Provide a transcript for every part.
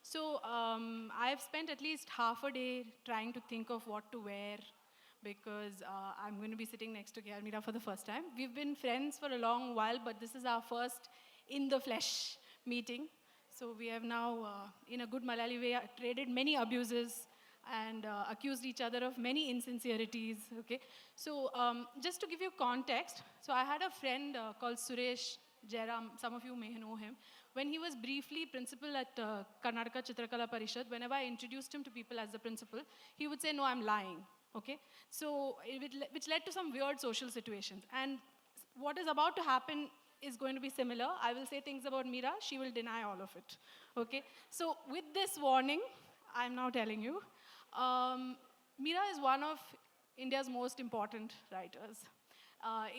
So I've spent at least half a day trying to think of what to wear because I'm going to be sitting next to R Meera for the first time. We've been friends for a long while, but this is our first in the flesh meeting. So we have now, in a good Malayali way, traded many abuses and accused each other of many insincerities. Okay, so just to give you context, so I had a friend called Suresh Jairam. Some of you may know him. When he was briefly principal at Karnataka Chitrakala Parishad, whenever I introduced him to people as the principal, he would say, "No, I'm lying." Okay, so which led to some weird social situations. And what is about to happen is going to be similar. I will say things about Meera, she will deny all of it. Okay, so with this warning, I'm now telling you, Meera is one of India's most important writers.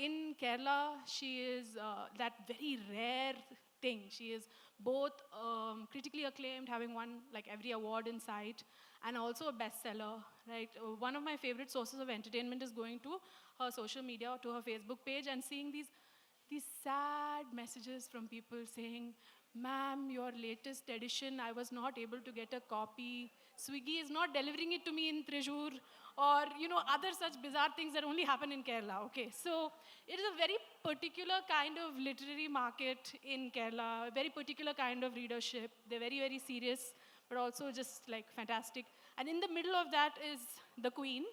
In Kerala, she is that very rare thing. She is both critically acclaimed, having won like every award in sight, and also a bestseller. Right. One of my favorite sources of entertainment is going to her social media or to her Facebook page and seeing these sad messages from people saying, "Ma'am, your latest edition, I was not able to get a copy. Swiggy is not delivering it to me in Thrissur," or other such bizarre things that only happen in Kerala. Okay, so it is a very particular kind of literary market in Kerala, a very particular kind of readership. They're very, very serious, but also just like fantastic. And in the middle of that is the Queen.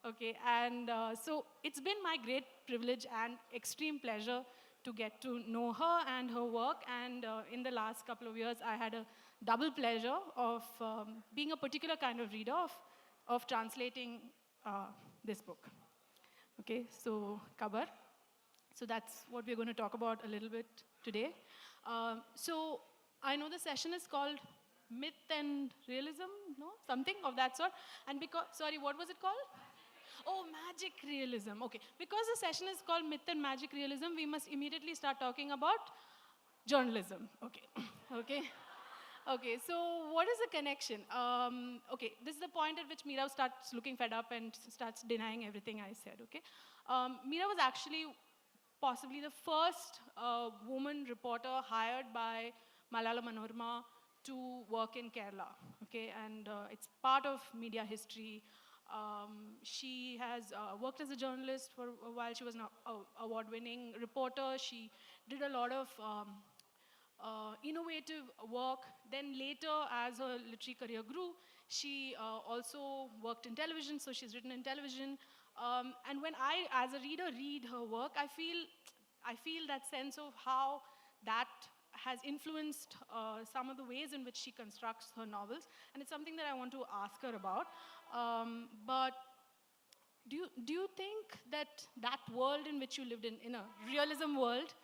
Okay, and so it's been my great privilege and extreme pleasure to get to know her and her work. And in the last couple of years, I had a double pleasure of being a particular kind of reader, of translating this book. Okay, so Kabar. So that's what we're going to talk about a little bit today. So I know the session is called Myth and Realism, no? Something of that sort. And because, sorry, what was it called? Oh, magic realism. Okay. Because the session is called Myth and Magic Realism, we must immediately start talking about journalism. Okay. Okay. Okay. So, what is the connection? Okay. This is the point at which Meera starts looking fed up and starts denying everything I said. Okay. Meera was actually possibly the first woman reporter hired by Malayalam Manorama to work in Kerala. Okay. And it's part of media history. She has worked as a journalist for a while. She was an award-winning reporter. She did a lot of innovative work. Then later, as her literary career grew, she also worked in television, so she's written in television. And when I, as a reader, read her work, I feel that sense of how that has influenced some of the ways in which she constructs her novels, and it's something that I want to ask her about. But do you think that world in which you lived in a realism world,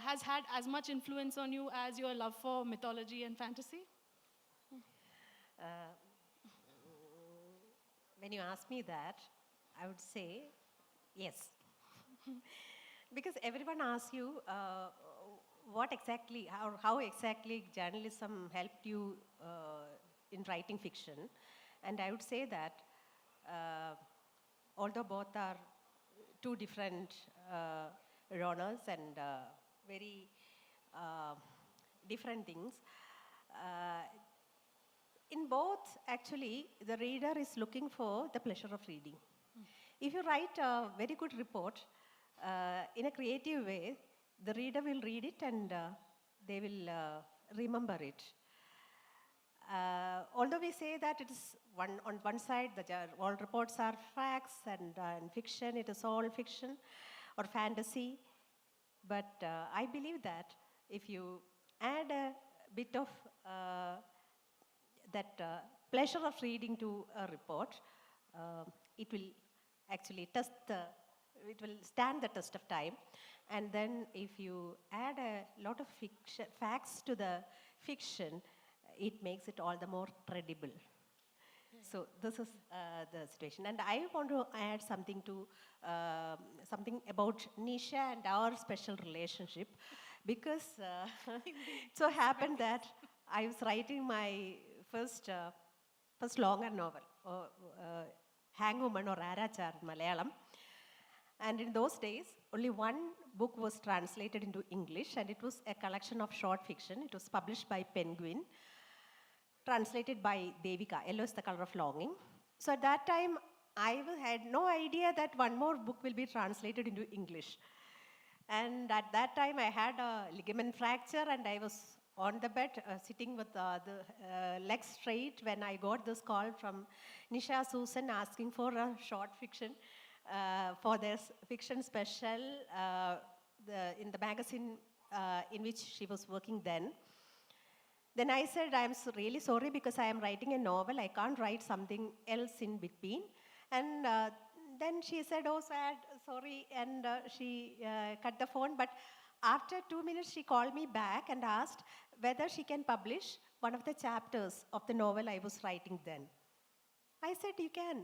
has had as much influence on you as your love for mythology and fantasy? Uh, when you ask me that, I would say yes. Because everyone asks you what exactly, how exactly journalism helped you in writing fiction. And I would say that although both are two different genres and very different things, in both, actually, the reader is looking for the pleasure of reading. If you write a very good report in a creative way, the reader will read it and they will remember it. Although we say that it is on one side, all reports are facts, and in fiction, it is all fiction or fantasy. But I believe that if you add a bit of that pleasure of reading to a report, it will actually it will stand the test of time. And then if you add a lot of facts to the fiction, it makes it all the more credible. So this is the situation. And I want to add something to something about Nisha and our special relationship, because it so happened that I was writing my first longer novel, Hangwoman or Arachar in Malayalam. And in those days, only one book was translated into English, and it was a collection of short fiction. It was published by Penguin. translated by Devika, Yellow is the Color of Longing. So at that time, had no idea that one more book will be translated into English. And at that time, I had a ligament fracture and I was on the bed sitting with the legs straight when I got this call from Nisha Susan asking for a short fiction for their fiction special in the magazine in which she was working then. Then I said, I'm really sorry because I am writing a novel. I can't write something else in between. And then she said, oh, sad, sorry. And she cut the phone. But after 2 minutes, she called me back and asked whether she can publish one of the chapters of the novel I was writing then. I said, you can.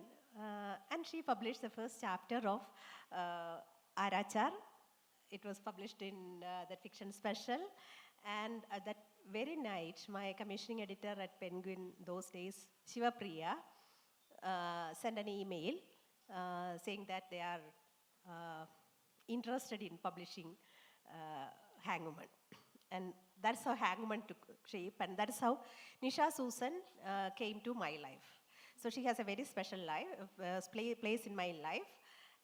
And she published the first chapter of Arachar. It was published in the fiction special. And that very night, my commissioning editor at Penguin those days, Shiva Priya, sent an email saying that they are interested in publishing Hangwoman. And that's how Hangwoman took shape, and that's how Nisha Susan came to my life. So she has a very special life, place in my life,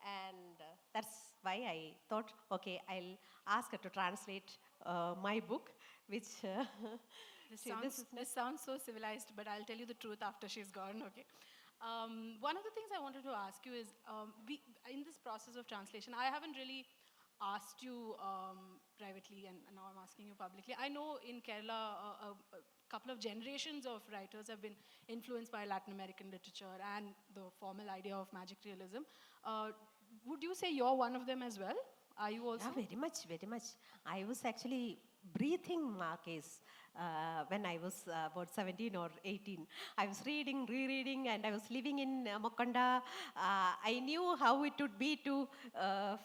and that's why I thought, okay, I'll ask her to translate my book, which... This sounds so civilized, but I'll tell you the truth after she's gone, okay? One of the things I wanted to ask you is, in this process of translation, I haven't really asked you privately, and now I'm asking you publicly. I know in Kerala, a couple of generations of writers have been influenced by Latin American literature and the formal idea of magic realism. Would you say you're one of them as well? Are you also? Yeah, very much, very much. I was actually breathing Marquez when I was about 17 or 18. I was reading, rereading, and I was living in Mokonda. I knew how it would be to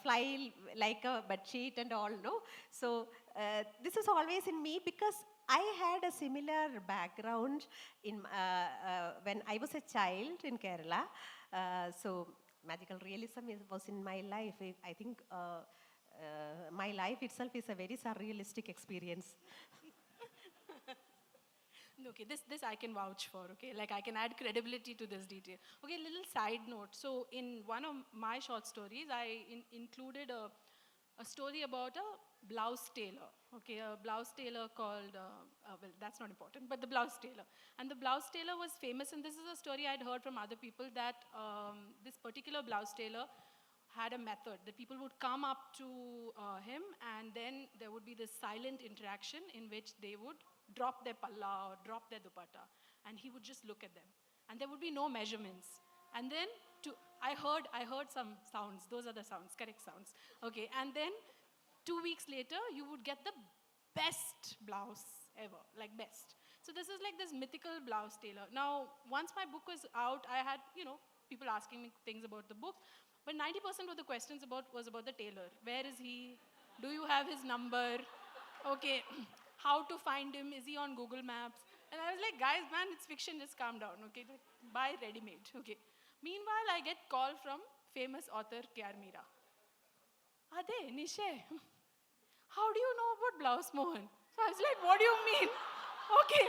fly like a bedsheet and all, no? So this is always in me because I had a similar background in when I was a child in Kerala. So magical realism was in my life. I think my life itself is a very surrealistic experience. Okay, this I can vouch for, okay? Like, I can add credibility to this detail. Okay, little side note. So, in one of my short stories, I included a story about a blouse tailor, okay? A blouse tailor called, well, that's not important, but the blouse tailor. And the blouse tailor was famous, and this is a story I'd heard from other people, that this particular blouse tailor had a method that people would come up to him, and then there would be this silent interaction in which they would drop their palla or drop their dupatta, and he would just look at them, and there would be no measurements. And then I heard some sounds. Those are the sounds, correct sounds. Okay, and then 2 weeks later, you would get the best blouse ever, like best. So this is like this mythical blouse tailor. Now, once my book was out, I had, people asking me things about the book. But 90% of the questions was about the tailor. Where is he? Do you have his number? Okay, how to find him? Is he on Google Maps? And I was like, guys, man, it's fiction, just calm down, okay? Buy ready-made, okay? Meanwhile, I get call from famous author R Meera. Ade, Nisha, how do you know about Blouse Mohan? So I was like, what do you mean? Okay.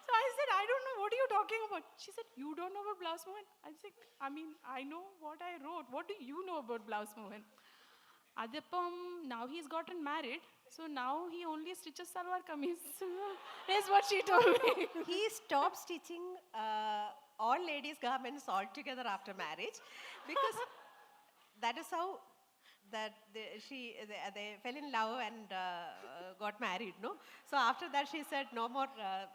So I said, I don't know, what are you talking about? She said, you don't know about Blouse Mohan? I was like, I know what I wrote. What do you know about Blouse Mohan? Adipam, now he's gotten married, so now he only stitches salwar kameez. Is what she told me. He stopped stitching all ladies' garments altogether after marriage because that is how they fell in love and got married, no? So after that she said no more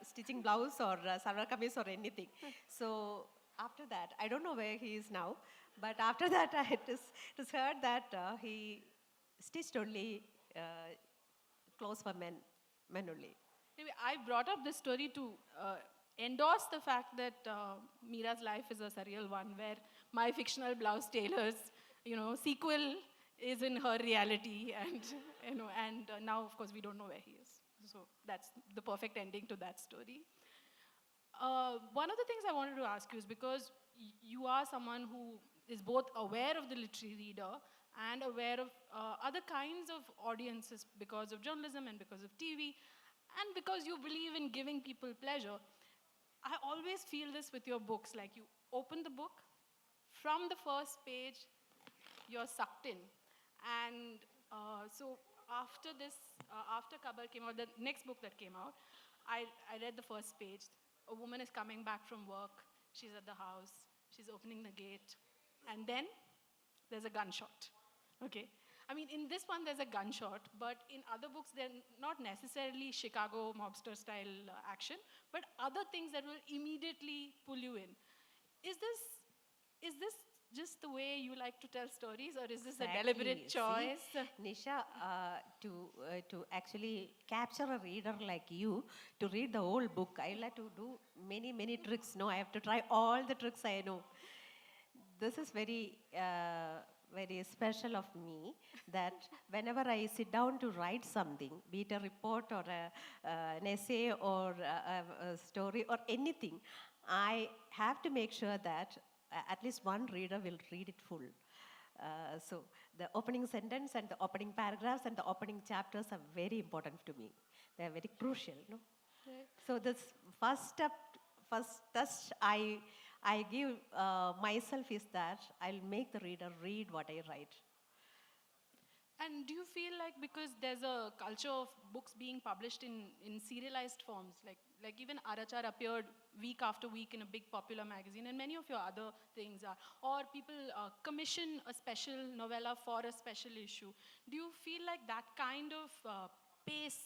stitching blouse or salwar kameez or anything. So after that, I don't know where he is now, but after that it is heard that he stitched only clothes for men only. Anyway, I brought up this story to endorse the fact that Meera's life is a surreal one, where my fictional blouse tailor's, sequel is in her reality, and now of course we don't know where he is. So that's the perfect ending to that story. One of the things I wanted to ask you is, because you are someone who is both aware of the literary reader and aware of other kinds of audiences because of journalism and because of TV, and because you believe in giving people pleasure. I always feel this with your books. Like you open the book, from the first page, you're sucked in. And so after this, after Kabar came out, the next book that came out, I read the first page. A woman is coming back from work. She's at the house. She's opening the gate. And then there's a gunshot. Okay? I mean, in this one, there's a gunshot, but in other books, they're not necessarily Chicago mobster style action, but other things that will immediately pull you in. Is this just the way you like to tell stories, or is this a deliberate Exactly. choice? See, Nisha, to actually capture a reader like you, to read the whole book, I like to do many tricks. No, I have to try all the tricks I know. This is very special of me that whenever I sit down to write something, be it a report or an essay or a story or anything, I have to make sure that at least one reader will read it full. So the opening sentence and the opening paragraphs and the opening chapters are very important to me. They are very crucial, no? Right. So this first step, first test I give myself is that I'll make the reader read what I write. And do you feel like because there's a culture of books being published in serialized forms, like even Arachar appeared week after week in a big popular magazine, and many of your other things are, or people commission a special novella for a special issue. Do you feel like that kind of pace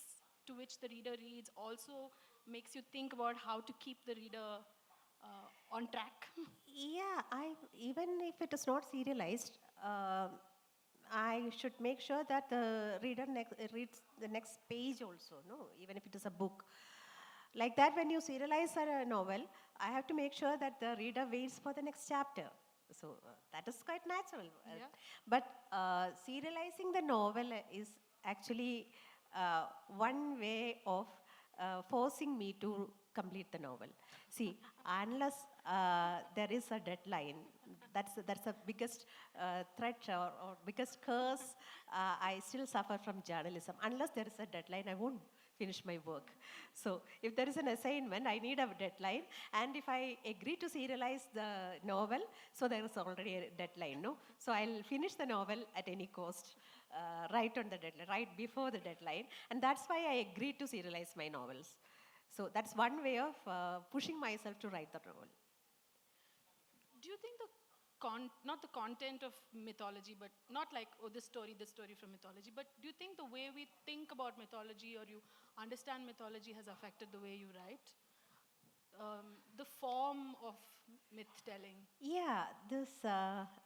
to which the reader reads also makes you think about how to keep the reader on track? Yeah, even if it is not serialized, I should make sure that the reader reads the next page also, no? Even if it is a book. Like that, when you serialize a novel, I have to make sure that the reader waits for the next chapter. So that is quite natural. Yeah. But serializing the novel is actually one way of forcing me to complete the novel. See, unless there is a deadline, that's the biggest threat or biggest curse I still suffer from journalism. Unless there is a deadline, I won't finish my work. So if there is an assignment, I need a deadline. And if I agree to serialize the novel, so there is already a deadline, no? So I'll finish the novel at any cost, right on the deadline, right before the deadline. And that's why I agreed to serialize my novels. So that's one way of pushing myself to write the novel. Do you think not the content of mythology, but not like, oh, this story from mythology, but do you think the way we think about mythology or you understand mythology has affected the way you write? The form of myth telling. Yeah, this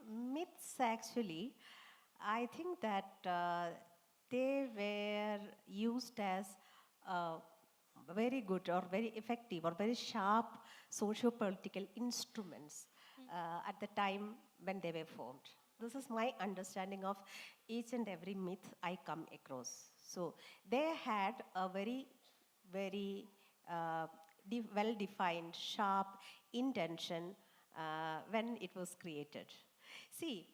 myths actually, I think that they were used as uh, very good or very effective or very sharp socio-political instruments at the time when they were formed. This is my understanding of each and every myth I come across. So they had a very well-defined, sharp intention when it was created. See,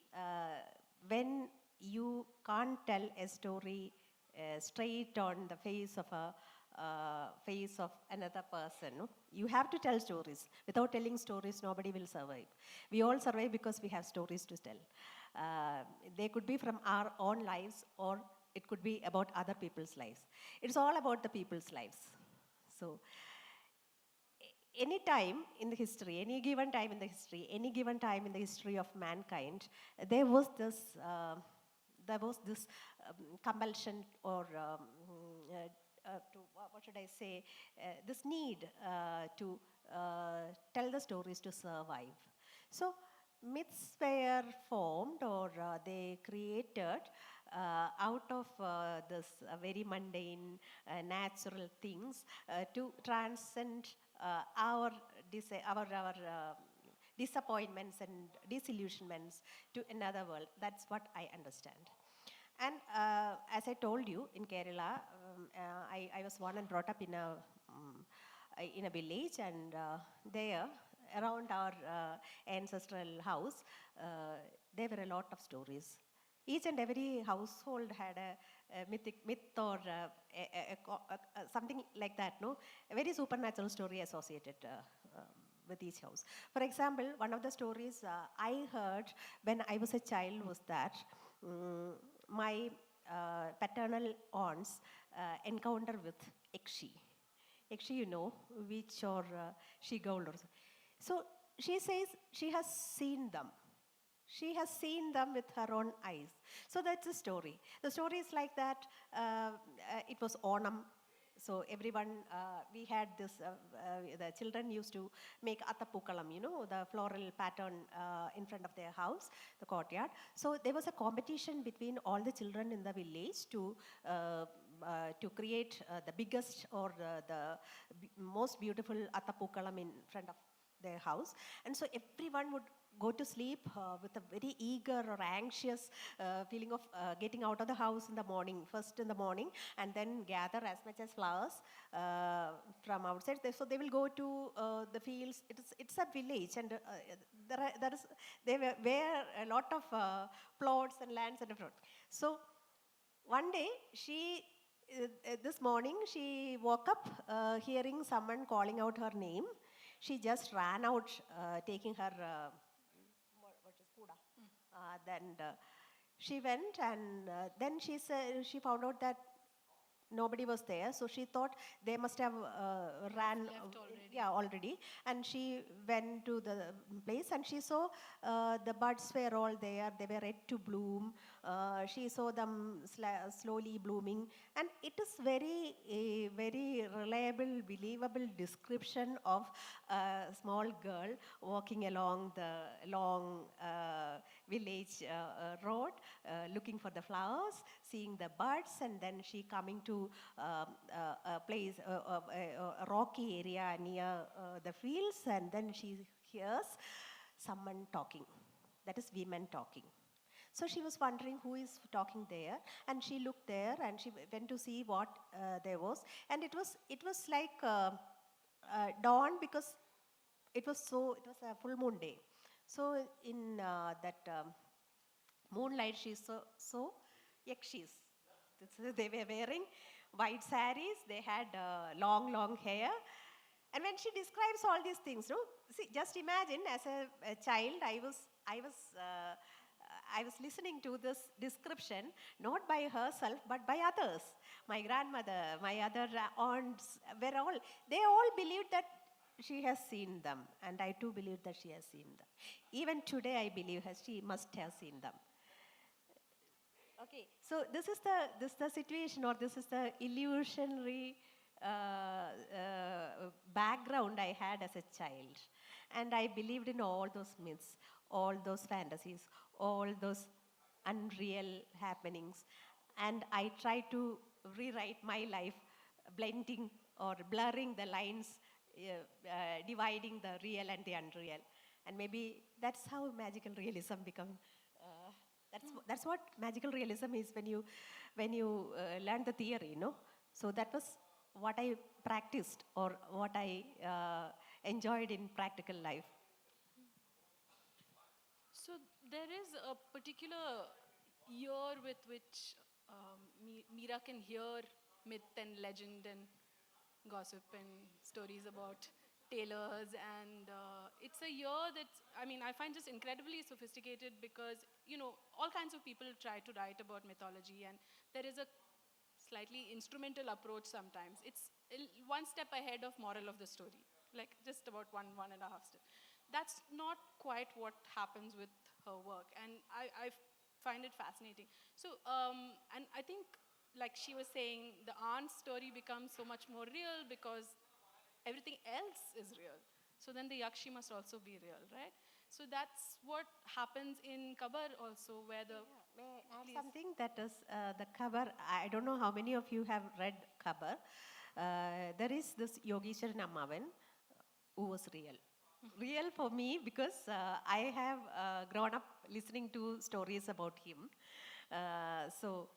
when you can't tell a story straight on the face of another person, no? You have to tell stories. Without telling stories, nobody will survive. We all survive because we have stories to tell. They could be from our own lives, or it could be about other people's lives. It's all about the people's lives. So any time in the history, any given time in the history, any given time in the history of mankind, there was this compulsion or what should I say, this need to tell the stories to survive. So myths were formed or they created out of this very mundane, natural things to transcend our disappointments and disillusionments to another world. That's what I understand. And as I told you, in Kerala, I was born and brought up in a village, and there, around our ancestral house, there were a lot of stories. Each and every household had a myth or something like that, no? A very supernatural story associated with each house. For example, one of the stories I heard when I was a child was that my paternal aunts encounter with Ekshi. Ekshi, you know, witch or she-gold or so. So she says she has seen them. She has seen them with her own eyes. So that's the story. The story is like that. It was Onam. So everyone, we had this, the children used to make attapookalam, you know, the floral pattern in front of their house, the courtyard. So there was a competition between all the children in the village to create the biggest or the most beautiful attapookalam in front of their house. And so everyone would go to sleep with a very eager or anxious feeling of getting out of the house in the morning, first in the morning, and then gather as much as flowers from outside. So they will go to the fields. It's a village, and there were a lot of plots and lands and everything. So one day this morning she woke up hearing someone calling out her name. She just ran out taking her then she went, and then she said she found out that nobody was there, so she thought they must have ran already, and she went to the place, and she saw the buds were all there. They were ready to bloom. She saw them slowly blooming, and it is a very reliable, believable description of a small girl walking along the long village road, looking for the flowers, seeing the buds, and then she coming to a place, a rocky area near the fields, and then she hears someone talking. That is women talking. So she was wondering who is talking there, and she looked there, and she went to see what there was, and it was like dawn, because it was a full moon day. So in that moonlight, she saw yakshis. They were wearing white saris. They had long hair. And when she describes all these things, no, see, just imagine as a child, I was listening to this description not by herself but by others. My grandmother, my other aunts, they all believed that she has seen them, and I too believe that she has seen them. Even today, I believe she must have seen them. Okay, so this is the situation, or this is the illusionary background I had as a child. And I believed in all those myths, all those fantasies, all those unreal happenings. And I tried to rewrite my life, blending or blurring the lines, dividing the real and the unreal. And maybe that's how magical realism become. That's what magical realism is when you learn the theory, no? So that was what I practiced, or what I enjoyed in practical life. So there is a particular year with which Meera can hear myth and legend and gossip and stories about tailors, and it's a year that's, I find just incredibly sophisticated, because all kinds of people try to write about mythology, and there is a slightly instrumental approach sometimes. It's one step ahead of moral of the story, like just about one and a half step. That's not quite what happens with her work, and I find it fascinating. So and I think, like she was saying, the aunt's story becomes so much more real because everything else is real. So then the yakshi must also be real, right? So that's what happens in Kabar also, where the... May I add something? That is the Kabar. I don't know how many of you have read Kabar. There is this Yogeshwaran Ammavan who was real. Real for me, because I have grown up listening to stories about him. So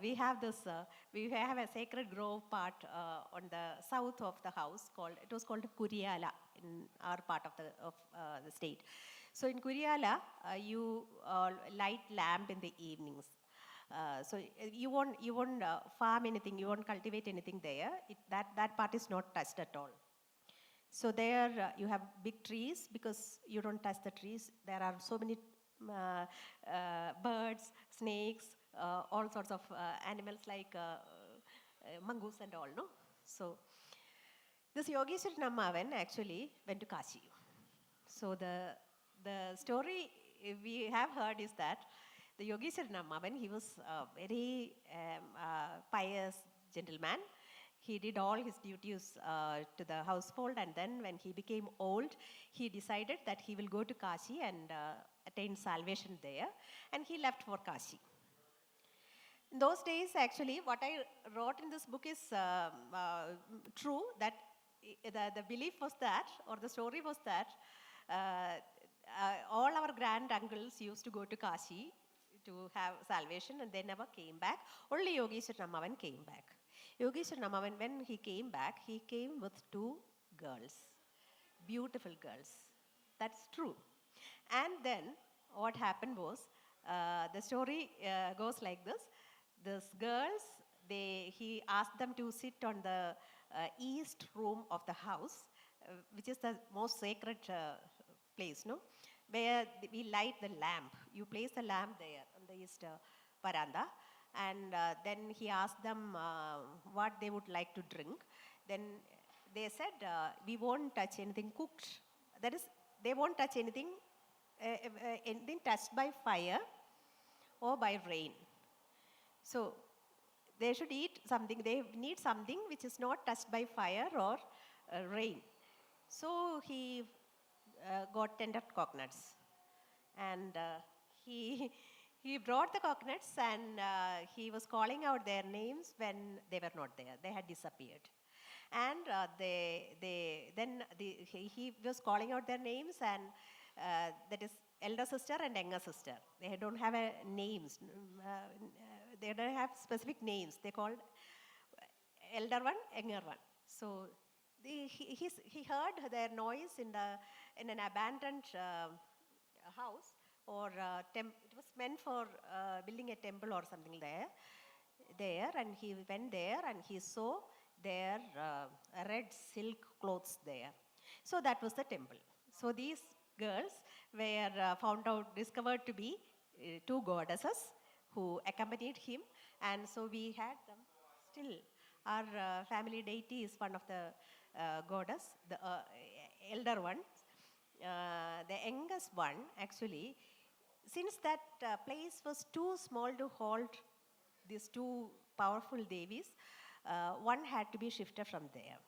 we have a sacred grove part on the south of the house it was called Kuriyala in our part of the state. So in Kuriyala, you light lamp in the evenings. So you won't farm anything, you won't cultivate anything there. That part is not touched at all. So there you have big trees because you don't touch the trees. There are so many birds, snakes, all sorts of animals like mongoose and all, no? So this Yogeshwar Nammavan actually went to Kashi. So the story we have heard is that the Yogeshwar Nammavan, he was a very pious gentleman. He did all his duties to the household, and then when he became old, he decided that he will go to Kashi and attain salvation there, and he left for Kashi. In those days, actually, what I wrote in this book is true, that the belief was that, or the story was that, all our grand uncles used to go to Kashi to have salvation, and they never came back. Only Yogeshwar Nammavan came back. Yogeshwar Nammavan, when he came back, he came with 2 girls, beautiful girls. That's true. And then what happened was, the story goes like this. These girls, he asked them to sit on the east room of the house, which is the most sacred place, no? Where we light the lamp. You place the lamp there on the east veranda. And then he asked them what they would like to drink. Then they said, we won't touch anything cooked. That is, they won't touch anything touched by fire or by rain. So they should eat something, they need something which is not touched by fire or rain. So he got tender coconuts, and he brought the coconuts, and he was calling out their names when they were not there. They had disappeared. And he was calling out their names, and that is elder sister and younger sister. They don't have names. They don't have specific names. They called elder one, younger one. So he heard their noise in an abandoned house, or it was meant for building a temple or something there, and he went there and he saw their red silk clothes there. So that was the temple. So these girls were discovered to be 2 goddesses who accompanied him, and so we had them still. Our family deity is one of the goddess, the elder one. The youngest one, actually, since that place was too small to hold these 2 powerful devis, one had to be shifted from there.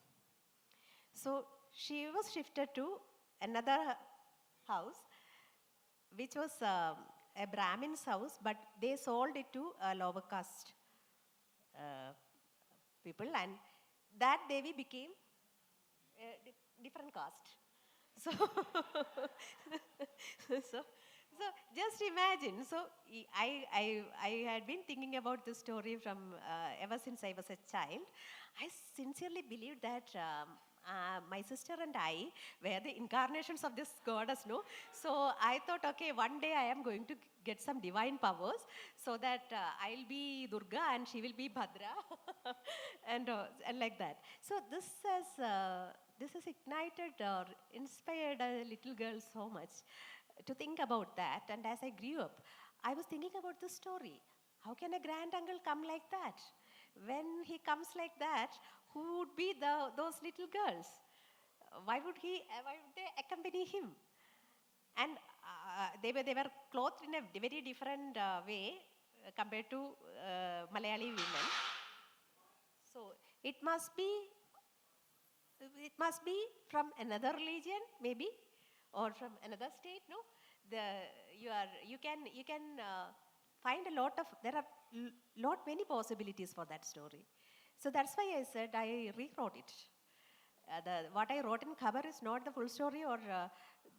So she was shifted to another house, which was a Brahmin's house, but they sold it to a lower caste people, and that Devi became a different caste. So, so just imagine. So I had been thinking about this story from ever since I was a child. I sincerely believed that my sister and I were the incarnations of this goddess, no? So I thought, okay, one day I am going to get some divine powers, so that I'll be Durga and she will be Bhadra, and like that. So this has ignited or inspired a little girl so much to think about that. And as I grew up, I was thinking about this story. How can a grand uncle come like that? When he comes like that, who would be those little girls? Why would they accompany him? And they were clothed in a very different way compared to Malayali women. So it must be from another religion, maybe, or from another state. No, you can find there are many possibilities for that story. So that's why I said I rewrote it. What I wrote in cover is not the full story or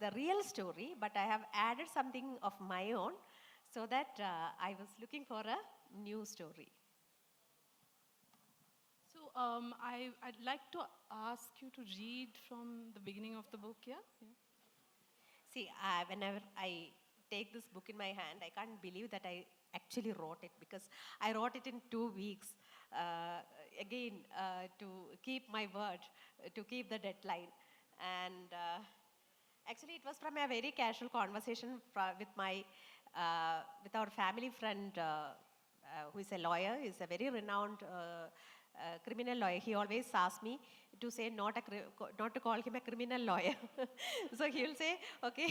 the real story, but I have added something of my own, so that I was looking for a new story. So I'd like to ask you to read from the beginning of the book, yeah? See, whenever I take this book in my hand, I can't believe that I actually wrote it, because I wrote it in 2 weeks. Again, to keep my word, to keep the deadline. And actually, it was from a very casual conversation with with our family friend, who is a lawyer. He's a very renowned criminal lawyer. He always asks me to say not to call him a criminal lawyer. So he will say, okay,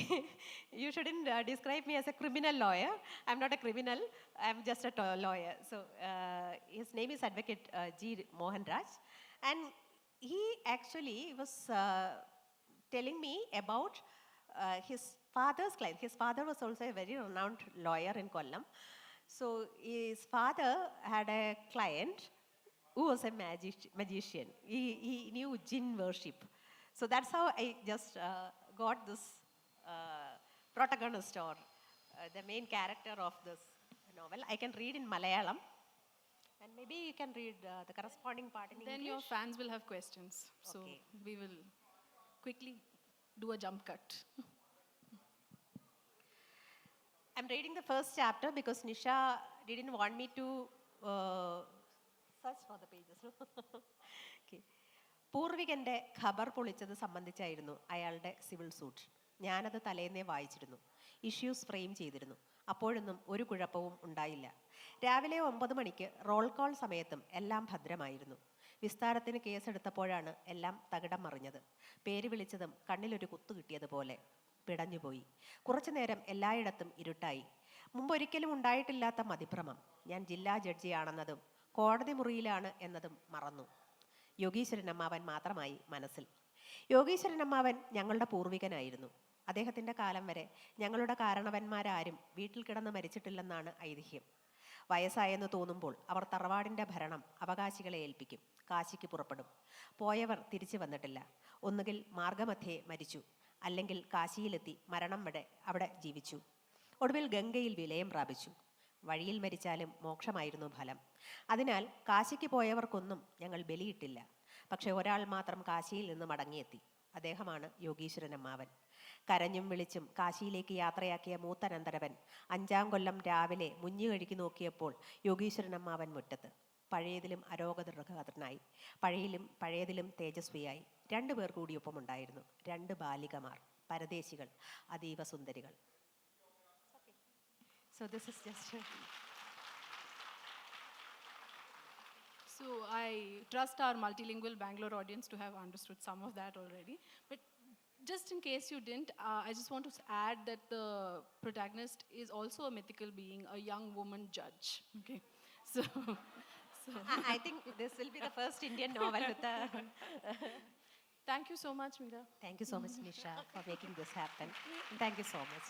you shouldn't describe me as a criminal lawyer. I'm not a criminal. I'm just a lawyer. So his name is Advocate G. Mohan Raj, and he actually was telling me about his father's client. His father was also a very renowned lawyer in Kollam. So his father had a client who was a magician. He knew jinn worship. So that's how I just got this protagonist, or the main character of this novel. I can read in Malayalam, and maybe you can read the corresponding part in Then English. your fans will have questions. So Okay. we will quickly do a jump cut. I'm reading the first chapter because Nisha didn't want me to search for the pages. Okay. പൂർവികന്റെ ഖബർ പൊളിച്ചത് സംബന്ധിച്ചായിരുന്നു അയാളുടെ civil suit. ഞാനത് തലേന്നേ വായിച്ചിരുന്നു. Issues frame ചെയ്തിരുന്നു. അപ്പോഴൊന്നും ഒരു കുഴപ്പവും ഉണ്ടായില്ല. രാവിലെ 9 മണിക്ക് റോൾ കോൾ സമയത്തും എല്ലാം ഭദ്രമായിരുന്നു. വിസ്താരത്തിന് കേസെടുത്തപ്പോഴാണ് എല്ലാം തകിടം മറിഞ്ഞത്. പേര് വിളിച്ചതും കണ്ണിലൊരു കുത്തു കിട്ടിയതുപോലെ പിടഞ്ഞുപോയി. കുറച്ചു നേരം എല്ലായിടത്തും ഇരുട്ടായി. മുമ്പൊരിക്കലും ഉണ്ടായിട്ടില്ലാത്ത മതിഭ്രമം. ഞാൻ ജില്ലാ ജഡ്ജിയാണെന്നതും കോടതി മുറിയിലാണ് എന്നതും മറന്നു. യോഗീശ്വരൻ അമ്മാവൻ മാത്രമായി മനസ്സിൽ. യോഗീശ്വരൻ അമ്മാവൻ ഞങ്ങളുടെ പൂർവികനായിരുന്നു. അദ്ദേഹത്തിൻ്റെ കാലം വരെ ഞങ്ങളുടെ കാരണവന്മാരാരും വീട്ടിൽ കിടന്ന് മരിച്ചിട്ടില്ലെന്നാണ് ഐതിഹ്യം. വയസ്സായെന്ന് തോന്നുമ്പോൾ അവർ തറവാടിൻ്റെ ഭരണം അവകാശികളെ ഏൽപ്പിക്കും. കാശിക്ക് പുറപ്പെടും. പോയവർ തിരിച്ചു വന്നിട്ടില്ല. ഒന്നുകിൽ മാർഗമധ്യേ മരിച്ചു, അല്ലെങ്കിൽ കാശിയിലെത്തി മരണം വരെ അവിടെ ജീവിച്ചു. ഒടുവിൽ ഗംഗയിൽ വിലയം പ്രാപിച്ചു. വഴിയിൽ മരിച്ചാലും മോക്ഷമായിരുന്നു ഫലം. അതിനാൽ കാശിക്ക് പോയവർക്കൊന്നും ഞങ്ങൾ ബലിയിട്ടില്ല. പക്ഷെ ഒരാൾ മാത്രം കാശിയിൽ നിന്ന് മടങ്ങിയെത്തി. അദ്ദേഹമാണ് യോഗീശ്വരൻ അമ്മാവൻ. കരഞ്ഞും വിളിച്ചും കാശിയിലേക്ക് യാത്രയാക്കിയ മൂത്തനന്തരവൻ 5-ാം കൊല്ലം രാവിലെ മുഞ്ഞുകഴുകി നോക്കിയപ്പോൾ യോഗീശ്വരൻ അമ്മാവൻ മുറ്റത്ത്. പഴയതിലും അരോഗതൃഗാതനായി, പഴയതിലും തേജസ്വിയായി. 2 പേർ കൂടി ഒപ്പമുണ്ടായിരുന്നു. 2 ബാലികമാർ, പരദേശികൾ, അതീവ സുന്ദരികൾ. So this is just So I trust our multilingual Bangalore audience to have understood some of that already. But just in case you didn't, I just want to add that the protagonist is also a mythical being, a young woman judge. Okay, so I think this will be the first Indian novel with a thank you so much, Meera. Thank you so much, Nisha, for making this happen. Thank you so much.